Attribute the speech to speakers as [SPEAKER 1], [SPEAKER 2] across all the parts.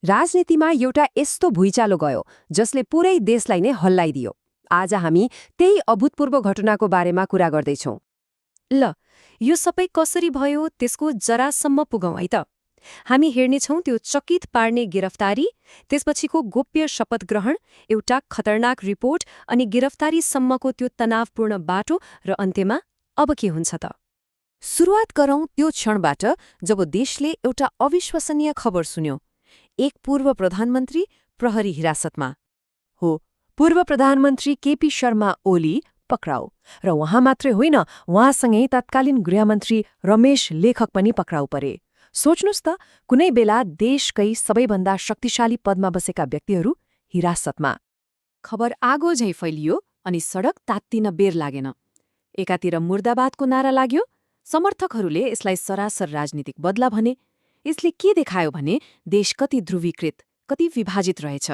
[SPEAKER 1] राजनीतिमा एउटा यस्तो भुइँचालो गयो जसले पुरै देशलाई नै हल्लाइदियो। आज हामी त्यही अभूतपूर्व घटनाको बारेमा कुरा गर्दैछौँ।
[SPEAKER 2] ल, यो सबै कसरी भयो त्यसको जरासम्म पुगौँ है त। हामी हेर्नेछौँ त्यो चकित पार्ने गिरफ्तारी, त्यसपछिको गोप्य शपथ ग्रहण, एउटा खतरनाक रिपोर्ट अनि गिरफ्तारीसम्मको त्यो तनावपूर्ण बाटो र अन्त्यमा अब के हुन्छ त।
[SPEAKER 3] सुरुवात गरौँ त्यो क्षणबाट जब देशले एउटा अविश्वसनीय खबर सुन्यो। एक पूर्व प्रधानमन्त्री प्रहरी हिरासतमा।
[SPEAKER 1] हो, पूर्व प्रधानमन्त्री केपी शर्मा ओली पक्राउ, र उहाँ मात्रै होइन, उहाँसँगै तत्कालीन गृहमन्त्री रमेश लेखक पनि पक्राउ परे। सोच्नुस् त, कुनै बेला देशकै सबैभन्दा शक्तिशाली पदमा बसेका व्यक्तिहरू हिरासतमा।
[SPEAKER 2] खबर आगो झैँ फैलियो अनि सडक तात्तिन बेर लागेन। एकातिर मुर्दाबादको नारा लाग्यो, समर्थकहरूले यसलाई सरासर राजनीतिक बदला भने। यसले के देखायो भने देश कति ध्रुवीकृत, कति विभाजित रहेछ।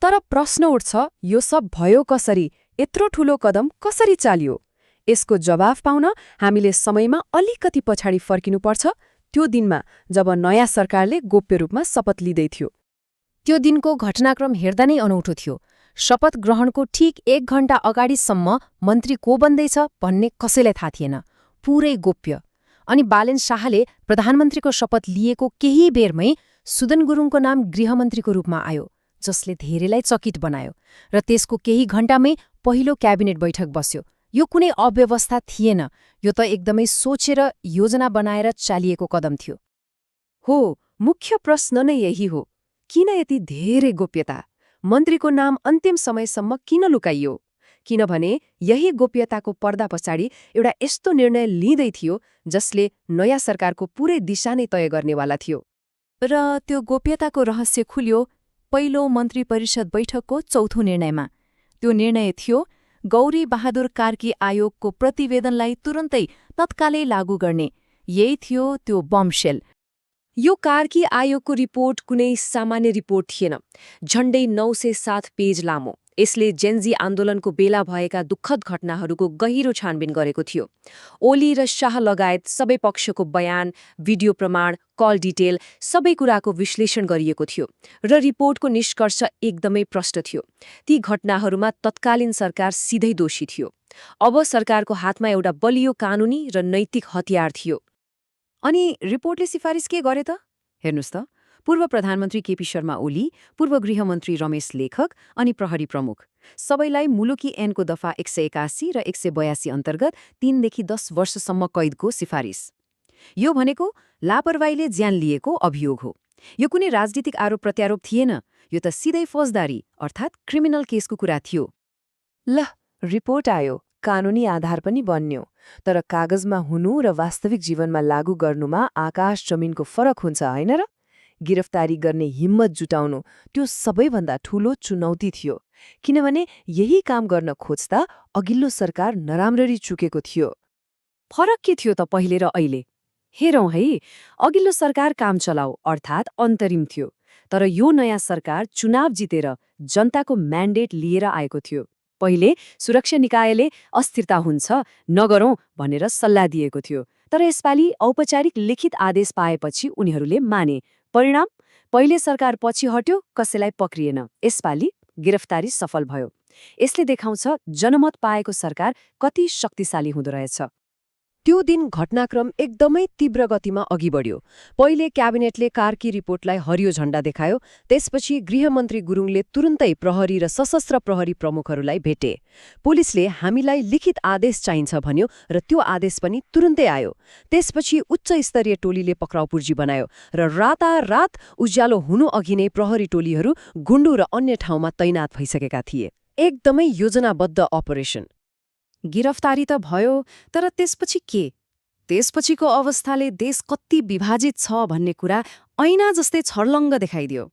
[SPEAKER 1] तर प्रश्न उठ्छ, यो सब भयो कसरी? यत्रो ठूलो कदम कसरी चालियो? यसको जवाफ पाउन हामीले समयमा अलिकति पछाडि फर्किनुपर्छ, त्यो दिनमा जब नयाँ सरकारले गोप्य रूपमा शपथ लिँदै थियो।
[SPEAKER 3] त्यो दिनको घटनाक्रम हेर्दा नै अनौठो थियो। शपथ ग्रहणको ठिक 1 घण्टा अगाडिसम्म मन्त्री को बन्दैछ भन्ने कसैलाई थाहा थिएन, पुरै गोप्य। अनि बालेन शाहले प्रधानमन्त्रीको शपथ लिएको केही बेरमै सुदन गुरुङको नाम गृहमन्त्रीको रूपमा आयो, जसले धेरैलाई चकित बनायो। र त्यसको केही घण्टामै पहिलो क्याबिनेट बैठक बस्यो। यो कुनै अव्यवस्था थिएन, यो त एकदमै सोचेर योजना बनाएर चालिएको कदम थियो।
[SPEAKER 1] हो, मुख्य प्रश्न नै यही हो, किन यति धेरै गोप्यता? मन्त्रीको नाम अन्तिम समयसम्म किन लुकाइयो? किनभने यही गोप्यताको पर्दा पछाडि एउटा यस्तो निर्णय लिँदै थियो जसले नयाँ सरकारको पुरै दिशा नै तय गर्नेवाला थियो।
[SPEAKER 2] र त्यो गोप्यताको रहस्य खुल्यो पहिलो मन्त्री परिषद बैठकको चौथो निर्णयमा। त्यो निर्णय थियो गौरी बहादुर कार्की आयोगको प्रतिवेदनलाई तुरन्तै तत्कालै लागू गर्ने। यही थियो त्यो बमशेल।
[SPEAKER 1] यो कार्की आयोगको रिपोर्ट कुनै सामान्य रिपोर्ट थिएन, झण्डै 907 पेज लामो। यसले जेन्जी आन्दोलनको बेला भएका दुःखद घटनाहरूको गहिरो छानबिन गरेको थियो। ओली र शाह लगायत सबै पक्षको बयान, भिडियो प्रमाण, कल डिटेल, सबै कुराको विश्लेषण गरिएको थियो। र रिपोर्टको निष्कर्ष एकदमै प्रष्ट थियो। ती घटनाहरूमा तत्कालीन सरकार सिधै दोषी थियो। अब सरकारको हातमा एउटा बलियो कानुनी र नैतिक हतियार थियो।
[SPEAKER 2] अनि रिपोर्टले सिफारिस के गरे त? हेर्नुस् त, पूर्व प्रधानमन्त्री केपी शर्मा ओली, पूर्व गृहमन्त्री रमेश लेखक अनि प्रहरी प्रमुख सबैलाई मुलुकी ऐनको दफा 181 र 182 अन्तर्गत 3 देखि 10 वर्षसम्म कैदको सिफारिस। यो भनेको लापरवाहीले ज्यान लिएको अभियोग हो। यो कुनै राजनीतिक आरोप प्रत्यारोप थिएन, यो त सिधै फौजदारी अर्थात् क्रिमिनल केसको कुरा थियो।
[SPEAKER 1] ल, रिपोर्ट आयो, कानुनी आधार पनि बन्यो। तर कागजमा हुनु र वास्तविक जीवनमा लागू गर्नुमा आकाश जमिनको फरक हुन्छ, होइन र? गिरफ्तारी गर्ने हिम्मत जुटाउनु त्यो सबैभन्दा ठूलो चुनौती थियो, किनभने यही काम गर्न खोज्दा अघिल्लो सरकार नराम्ररी चुकेको थियो।
[SPEAKER 2] फरक के थियो त पहिले र अहिले? हेरौँ है, अघिल्लो सरकार काम चलाऊ अर्थात् अन्तरिम थियो। तर यो नयाँ सरकार चुनाव जितेर जनताको म्यान्डेट लिएर आएको थियो। पहिले सुरक्षा निकायले अस्थिरता हुन्छ, नगरौँ भनेर सल्लाह दिएको थियो। तर यसपालि औपचारिक लिखित आदेश पाएपछि उनीहरूले माने। परिणाम, पहिले सरकार पछि हट्यो, कसैलाई पक्रिएन। यसपालि गिरफ्तारी सफल भयो। यसले देखाउँछ जनमत पाएको सरकार कति शक्तिशाली हुँदो रहेछ।
[SPEAKER 1] त्यो दिन घटनाक्रम एकदमै तीव्र गतिमा अघि बढ्यो। पहिले क्याबिनेटले कार्की रिपोर्टलाई हरियो झण्डा देखायो, त्यसपछि गृहमन्त्री गुरुङले तुरुन्तै प्रहरी र सशस्त्र प्रहरी प्रमुखहरूलाई भेटे। पुलिसले हामीलाई लिखित आदेश चाहिन्छ भन्यो र त्यो आदेश पनि तुरुन्तै आयो। त्यसपछि उच्च स्तरीय टोलीले पक्राउ पूर्जी बनायो र रातारात उज्यालो हुनु अघि नै प्रहरी टोलीहरू गुण्डु र अन्य ठाउँमा तैनात भइसकेका थिए। एकदमै योजनाबद्ध अपरेसन।
[SPEAKER 2] गिरफ्तारी त भयो, तर त्यसपछि के? त्यसपछिको अवस्थाले देश कति विभाजित छ भन्ने कुरा ऐना जस्तै छर्लङ्ग देखाइदियो।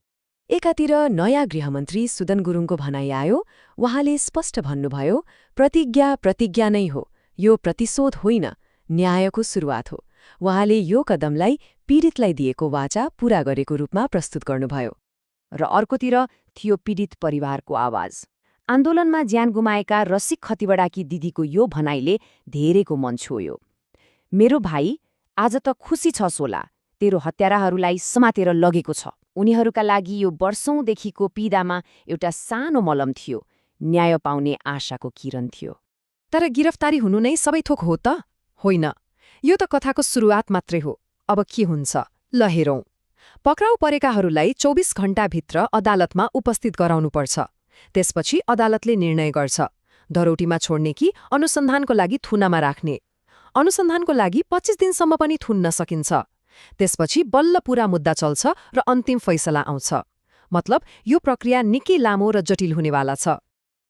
[SPEAKER 1] एकातिर नयाँ गृहमन्त्री सुदन गुरुङको भनाइ आयो। उहाँले स्पष्ट भन्नुभयो, प्रतिज्ञा नै हो, यो प्रतिशोध होइन, न्यायको सुरुवात हो। उहाँले यो कदमलाई पीडितलाई दिएको वाचा पूरा गरेको रूपमा प्रस्तुत गर्नुभयो।
[SPEAKER 2] र अर्कोतिर थियो पीडित परिवारको आवाज। आन्दोलनमा ज्यान गुमाएका रसिक खतिवडाकी दिदीको यो भनाइले धेरैको मन छोयो। मेरो भाइ आज त खुसी छ सोला, तेरो हत्याराहरूलाई समातेर लगेको छ। उनीहरूका लागि यो वर्षौंदेखिको पीडामा एउटा सानो मलम थियो, न्याय पाउने आशाको किरण थियो।
[SPEAKER 3] तर गिरफ्तारी हुनु नै सबै थोक हो त? होइन, यो त कथाको सुरुवात मात्रै हो। अब के हुन्छ ल हेरौं। पक्राउ परेकाहरूलाई 24 घण्टाभित्र अदालतमा उपस्थित गराउनुपर्छ। त्यसपछि अदालतले निर्णय गर्छ, धरौटीमा छोड्ने कि अनुसन्धानको लागि थुनामा राख्ने। अनुसन्धानको लागि 25 दिनसम्म पनि थुन्न सकिन्छ। त्यसपछि बल्ल पूरा मुद्दा चल्छ र अन्तिम फैसला आउँछ। मतलब यो प्रक्रिया निकै लामो र जटिल हुनेवाला छ।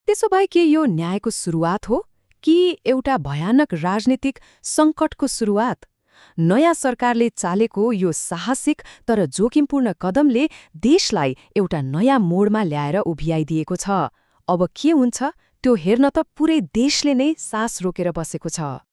[SPEAKER 4] त्यसो भए के यो न्यायको सुरुवात हो कि एउटा भयानक राजनीतिक सङ्कटको सुरुवात? नयाँ सरकारले चालेको यो साहसिक तर जोखिमपूर्ण कदमले देशलाई एउटा नयाँ मोडमा ल्याएर उभियाइदिएको छ। अब के हुन्छ त्यो हेर्न त पुरै देशले नै सास रोकेर बसेको छ।